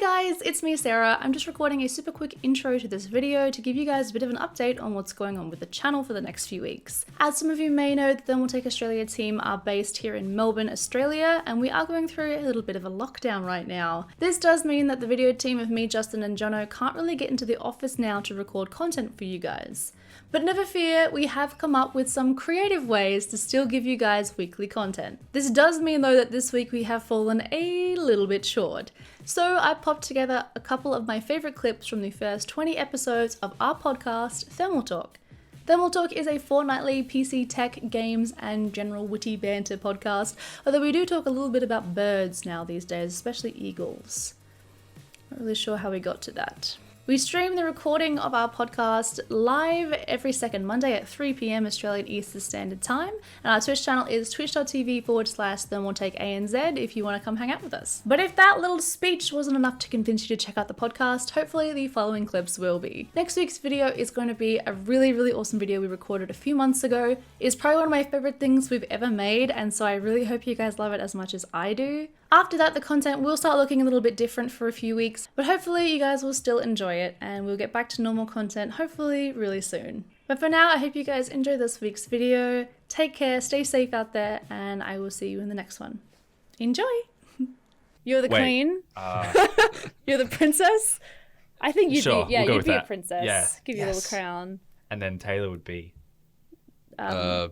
guys, it's me Sarah. I'm just recording a super quick intro to this video to give you guys a bit of an update on what's going on with the channel for the next few weeks. As some of you may know, the Thermaltake Australia team are based here in Melbourne, Australia, and we are going through a little bit of a lockdown right now. This does mean that the video team of me, Justin and Jono can't really get into the office now to record content for you guys. But never fear, we have come up with some creative ways to still give you guys weekly content. This does mean though that this week we have fallen a little bit short. So I popped together a couple of my favourite clips from the first 20 episodes of our podcast, Thermaltake. Thermaltake is a fortnightly PC tech, games and general witty banter podcast, although we do talk a little bit about birds now these days, especially eagles. Not really sure how we got to that. We stream the recording of our podcast live every second Monday at 3 PM Australian Eastern Standard Time, and our Twitch channel is twitch.tv/ThermaltakeANZ if you want to come hang out with us. But if that little speech wasn't enough to convince you to check out the podcast, hopefully the following clips will be. Next week's video is going to be a really awesome video we recorded a few months ago. It's probably one of my favorite things we've ever made, and so I really hope you guys love it as much as I do. After that, the content will start looking a little bit different for a few weeks, but hopefully you guys will still enjoy it and we'll get back to normal content hopefully really soon. But for now, I hope you guys enjoy this week's video. Take care, stay safe out there, and I will see you in the next one. Enjoy! You're the queen. You're the princess. I think you'd be, yeah, you'd be a princess. Yeah. Give you a little crown. And then Taylor would be the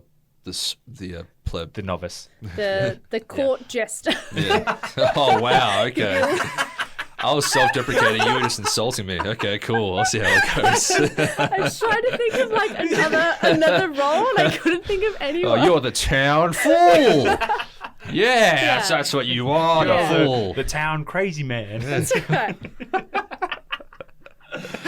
pleb, the novice, the court jester. Yeah. Oh wow, okay. I was self-deprecating. You were just insulting me. Okay, cool. I'll see how it goes. I was trying to think of like another role, and I couldn't think of anyone. Oh, you're the town fool. Yeah, that's what you are, the fool. The town crazy man. That's right.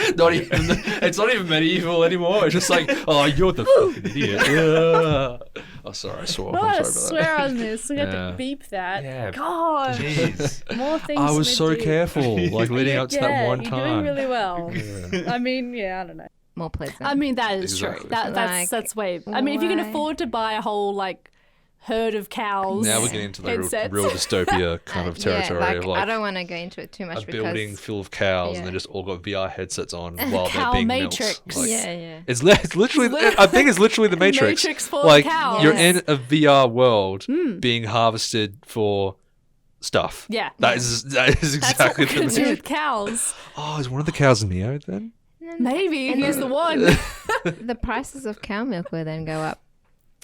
It's not even medieval anymore. It's just like, oh, you're the fucking idiot. Yeah. Oh, sorry, I swore. I I'm sorry swear about on this. We got to beep that. Yeah. God. Jeez. More things. I was so careful, like leading up to that one time. You're doing really well. Yeah. I mean, I don't know. More pleasant. I mean, that is true. That's way. I mean, if you can afford to buy a whole herd of cows. Now we're getting into the real dystopia kind of territory of I don't want to go into it too much because a building full of cows and they just all got VR headsets on while they're being Matrix. milked. Yeah. It's literally. I think it's literally the Matrix. Matrix full of cows. You're in a VR world being harvested for stuff. Yeah. That is exactly what we're gonna do with cows. Oh, is one of the cows Neo then? Maybe he's the one. The prices of cow milk will then go up.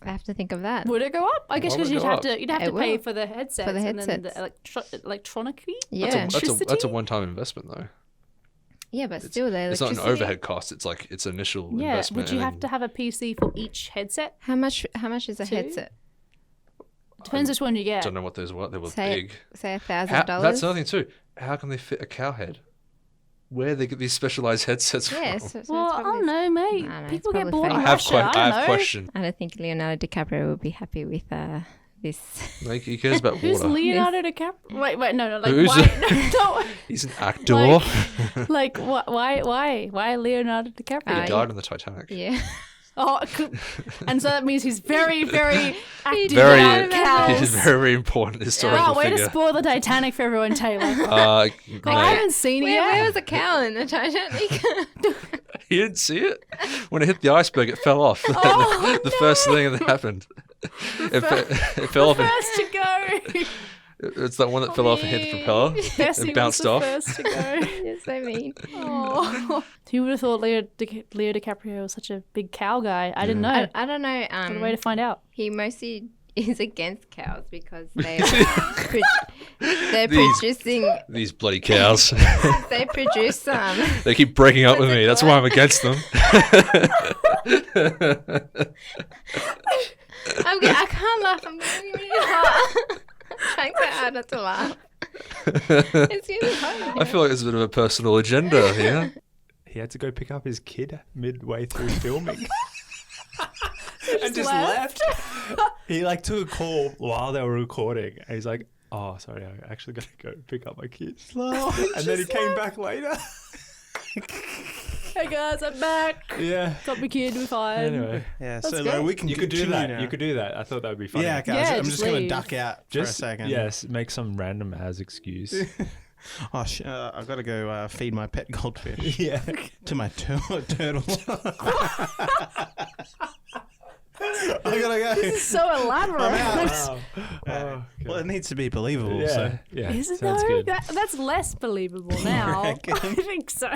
I have to think of that. Would it go up? I guess because you'd have to pay for the headsets. For the headsets. And then the electronically. Yeah. That's a one-time investment though. Yeah, but still, it's not an overhead cost. It's like it's initial investment. Would you have to have a PC for each headset? How much is a headset? Depends which one you get. I don't know what those were. They were big. Say $1,000. That's another thing too. How can they fit a cow head? Where they get these specialized headsets from? Well, I don't know, mate. People get bored in I Russia. have question. I don't think Leonardo DiCaprio would be happy with this. Like, he cares about water. Who's Leonardo DiCaprio? Wait, no. Like, who's why? No, he's an actor. Why Leonardo DiCaprio? He died on the Titanic. Yeah. Oh, and so that means he's very active about cows. He's very important historical way figure. to spoil the Titanic for everyone, Taylor. I haven't seen it yet. Where was the cow in the Titanic? You didn't see it? When it hit the iceberg, it fell off. The first thing that happened. It fell off. First to go. It's that one that fell off and hit the propeller. It bounced off. First to go. Yes, I mean. Oh. Who would have thought Leo DiCaprio was such a big cow guy? I didn't know. I don't know. What a way to find out. He mostly is against cows because they're producing these bloody cows. They produce They keep breaking up with me. That's why I'm against them. I can't laugh. I'm getting really hot. I'm trying so hard not to laugh. It's really hard. I feel like there's a bit of a personal agenda here. He had to go pick up his kid midway through filming. And just left. He took a call while they were recording. And he's like, oh, sorry, I actually got to go pick up my kid. And then he came back later. Hey guys, I'm back. Yeah. Got my kid, we're fine. Anyway. Yeah, That's so good. we can You could do continue that. now. You could do that. I thought that would be funny. Yeah, okay. Yeah, I'm just going to leave. duck out for a second. Yes, make some random ass excuse. Oh, I gotta go feed my pet goldfish. Yeah. To my turtle. I gotta go. This is so elaborate. Well, it needs to be believable. Yeah. So. Yeah. Is it Sounds though? good. That's less believable now. I reckon? think so.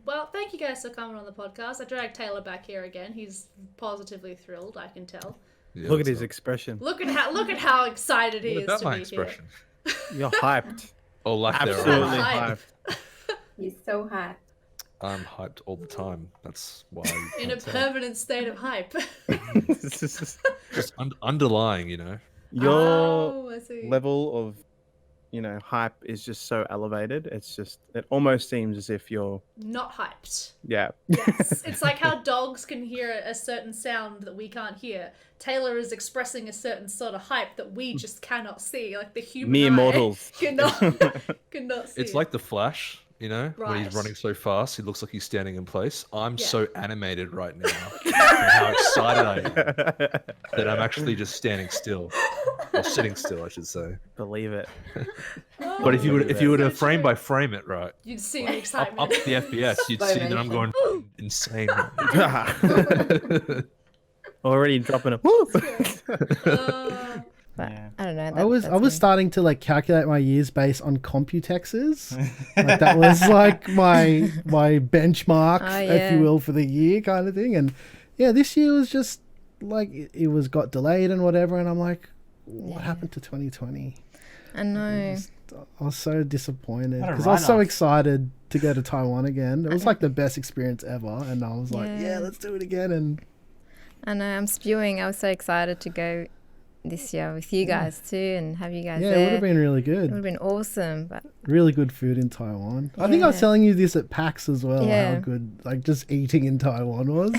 Well, thank you guys for coming on the podcast. I dragged Taylor back here again. He's positively thrilled, I can tell. Yeah, Look at that's his all. expression. Look at how excited he What is about to my be expression? You're hyped. Oh, lack thereof. Absolutely Hype. hyped. He's so hot. I'm hyped all the time. That's why. you here. In a can't tell. permanent state of hype. Just underlying, you know. Your Oh, I see. level of, hype is just so elevated. It almost seems as if you're, Not hyped. yeah. Yes. It's like how dogs can hear a certain sound that we can't hear. Taylor is expressing a certain sort of hype that we just cannot see. Like the human Mere eye mortals. cannot see. It's like the Flash, you know, when Right. he's running so fast, he looks like he's standing in place. I'm Yeah. so animated right now, and how excited I am that I'm actually just standing still, or sitting still, I should say. Believe it. But if you were to So frame true. by frame it right, You'd see the up excitement. the FPS, you'd see that I'm going insane. Already dropping a. Uh, But Yeah. I don't know. I was that's me. starting to like calculate my years based on Computexes. Like that was like my benchmark, Oh, if yeah. you will, for the year kind of thing. And yeah, this year was just like it was got delayed and whatever. And I'm like, what happened to 2020? I know. I was so disappointed What a because I was so write-off. excited to go to Taiwan again. It was like the best experience ever, and I was like, Yeah. yeah, let's do it again. And I know. I'm spewing. I was so excited to go this year with you guys too, and have you guys yeah, it would there. have been really It would good. have been awesome. But Really good food in Taiwan. I think I was Yeah. telling you this at PAX as well. Yeah. How good, like, just eating in Taiwan was.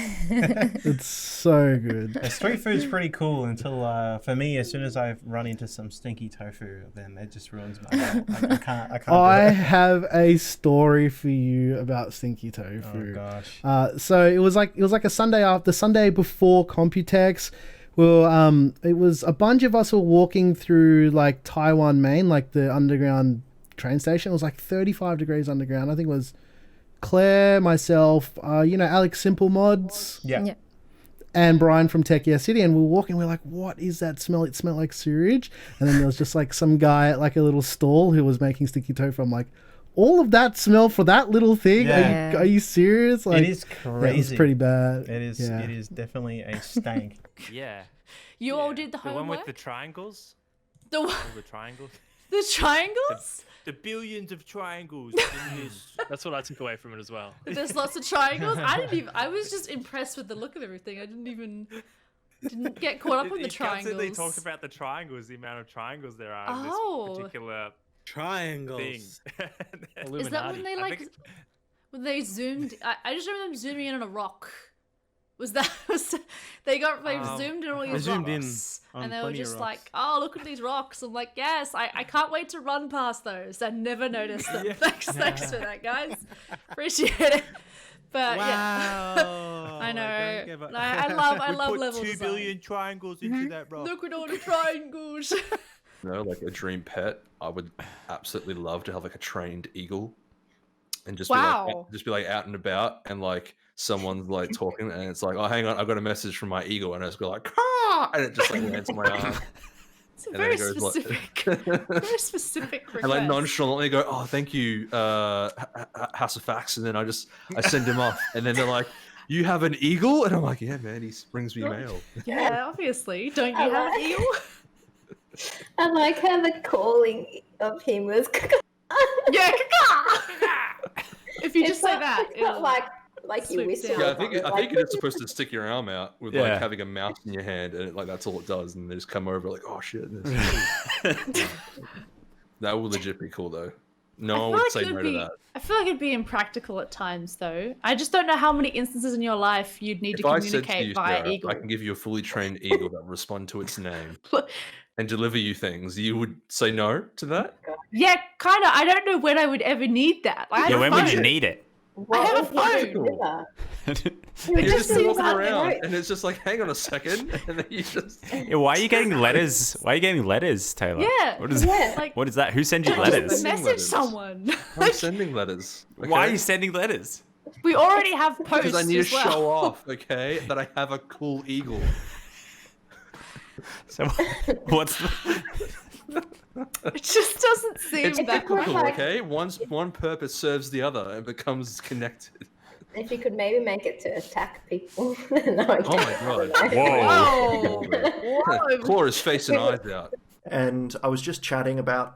It's so good. The street food's pretty cool until, for me, as soon as I run into some stinky tofu, then it just ruins my life. I can't I do it. have a story for you about stinky Oh, tofu. gosh. So it was like a Sunday the Sunday before Computex. Well, it was a bunch of us were walking through like Taiwan Main, like the underground train station. It was like 35 degrees underground. I think it was Claire, myself, Alex Simple Mods, Yeah. yeah. and Brian from Tech Yeah City, and we were walking. We're like, "What is that smell? It smelled like sewage." And then there was just like some guy at like a little stall who was making sticky tofu. I'm like, all of that smell for that little thing? Yeah. Are you serious? Like, It is yeah, crazy. it was pretty bad. It is. Yeah. It is definitely a stank. Yeah. you all did the The one homework? with the triangles. The All the triangles. the triangles? The billions of triangles in this. That's what I took away from it as well. There's lots of triangles. I was just impressed with the look of everything. I didn't get caught up on the They triangles. constantly talked about the triangles, the amount of triangles there are in Oh. this particular thing. Triangles. Is that when they I like think when they zoomed? I just remember them zooming in on a rock. Was they zoomed in on all They these zoomed in rocks, on and they were plenty of just rocks. like, "Oh, look at these rocks!" I'm like, "Yes, I can't wait to run past those." I never noticed them. Thanks for that, guys. Appreciate it. But yeah, I know. I love we put level 2 design. billion triangles into that rock. Look at all the triangles. You know, like a dream pet, I would absolutely love to have like a trained eagle, and just Wow. be like out and about, and like someone's like talking, and it's like, oh, hang on, I got a message from my eagle, and I just go like, ah, and it just like lands on my arm, It's a And then very it goes like- specific, very specific request. and like nonchalantly go, oh, thank you, House of Facts, and then I send him off, and then they're like, you have an eagle, and I'm like, yeah, man, he brings me mail. Yeah, obviously. Don't you have an eagle? I like how the calling of him was. Yeah. If you just say not, that, it's not it'll- like you swoops whistle. down. Yeah, I think you're just supposed to stick your arm out with like Yeah. having a mouse in your hand, and like that's all it does, and they just come over like, oh shit. That would legit be cool though. No one would say no to that. I feel like it'd be impractical at times, though. I just don't know how many instances in your life you'd need If to I said to communicate you, via Sarah, eagle. I can give you a fully trained eagle that will respond to its name and deliver you things, you would say no to that? Yeah, kind of. I don't know when I would ever need that. Like, I Yeah, have when would fun. you need it? What have a if he didn't phone. do that? You're just just seems walking like around, right. and it's just like, hang on a second, and then you just. Yeah, why are you getting letters? Why are you getting letters, Taylor? Yeah. What is Yeah. Like, What is that? Who sends you just letters? Sending message letters. someone. I'm sending letters. Why are okay? you sending letters? We already have posts Because I need to as well. show off, okay, that I have a cool eagle. So what's the... It just doesn't seem It's that cool. cool, Like- okay? One purpose serves the other and becomes connected. If you could maybe make it to attack people. No, I Oh my can't. god. Whoa. Whoa. Claw his face and eyes out. And I was just chatting about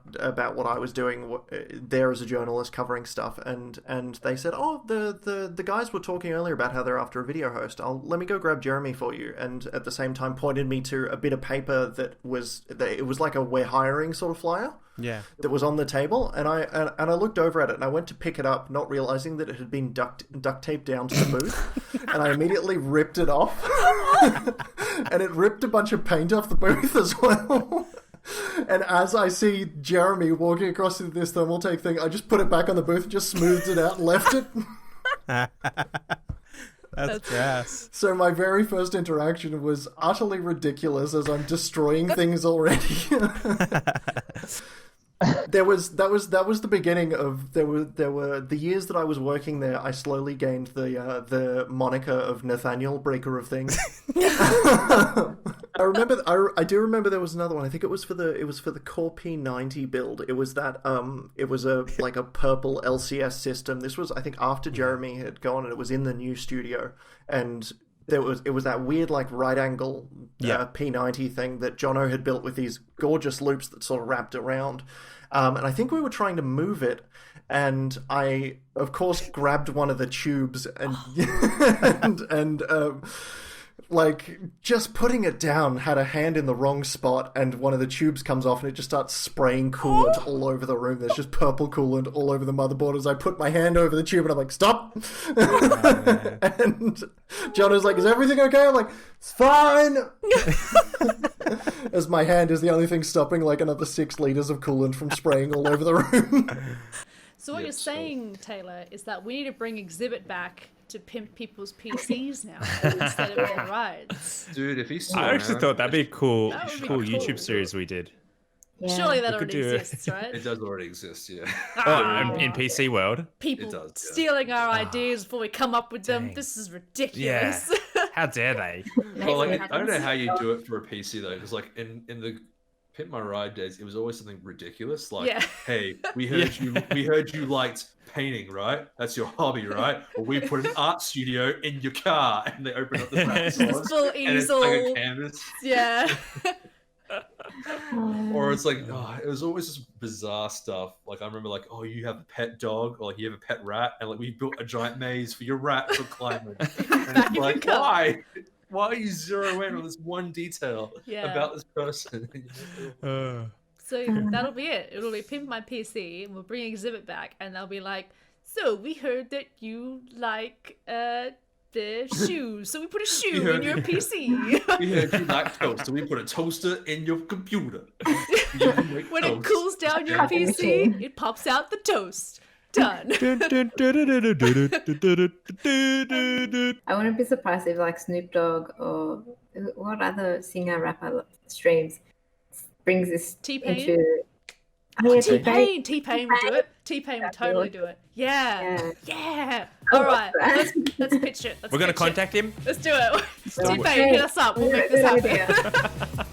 what I was doing there as a journalist covering stuff, and they said, "Oh, the guys were talking earlier about how they're after a video host. Let me go grab Jeremy for you." And at the same time, pointed me to a bit of paper that was like a we're hiring sort of flyer. Yeah. That was on the table, and I looked over at it, and I went to pick it up, not realizing that it had been duct taped down to the booth, and I immediately ripped it off, and it ripped a bunch of paint off the booth as well. And as I see Jeremy walking across to this Thermaltake thing, I just put it back on the booth, just smoothed it out, and left it. That's gas. So my very first interaction was utterly ridiculous as I'm destroying things already. That was the beginning of there were the years that I was working there. I slowly gained the moniker of Nathanael, breaker of things. I do remember there was another one. I think it was for the Core P90 build. It was that it was a purple LCS system. This was, I think, after Jeremy had gone, and it was in the new studio, and it was that weird right angle P90 thing that Jono had built with these gorgeous loops that sort of wrapped around. And I think we were trying to move it, and I, of course, grabbed one of the tubes and just putting it down, had a hand in the wrong spot, and one of the tubes comes off, and it just starts spraying coolant all over the room. There's just purple coolant all over the motherboard as I put my hand over the tube, and I'm like, stop! And Jono's like, is everything okay? I'm like, it's fine! As my hand is the only thing stopping another 6 liters of coolant from spraying all over the room. So what you're saying, Taylor, is that we need to bring Exhibit back to pimp people's PCs now instead of their rides. Dude, if he's still I actually around- thought that'd be a cool That would be YouTube cool. series we did. Yeah. Surely that We could already do it. exists, right? It does already exist, yeah. Oh, in PC world. People It does, yeah. stealing our ideas before we come up with them. This is ridiculous. How dare they? Well, Maybe it I don't know happens. how you do it for a PC though, because in the Pimp My Ride days, it was always something ridiculous. Like, Yeah. hey, we heard you liked painting, right? That's your hobby, right? Well, we put an art studio in your car, and they open up the back It's doors, full and it's like a easel. canvas. Yeah. Or it's like, oh, it was always just bizarre stuff. Like I remember, like, oh, you have a pet dog, or like you have a pet rat, and like we built a giant maze for your rat for climbing. And Back it's in your like, car. why? Why are you zero in on this one detail Yeah. about this person? So that'll be it. It'll be Pimp My PC, and we'll bring Exhibit back, and they'll be like, so we heard that you like the shoes, so we put a shoe in your PC. We heard you like toast, so we put a toaster in your computer. You can make When it toast. cools down your Coffee PC, machine. it pops out the toast. Done. I wouldn't be surprised if Snoop Dogg or what other singer rapper streams brings this T-Pain? into. Oh, yeah, T-Pain. T-Pain would do it. T-Pain would totally do it. Yeah. Yeah. All right. Let's pitch it. We're gonna contact him. Let's do it. do it. T-Pain, hit us up. We'll make this Good happen. idea.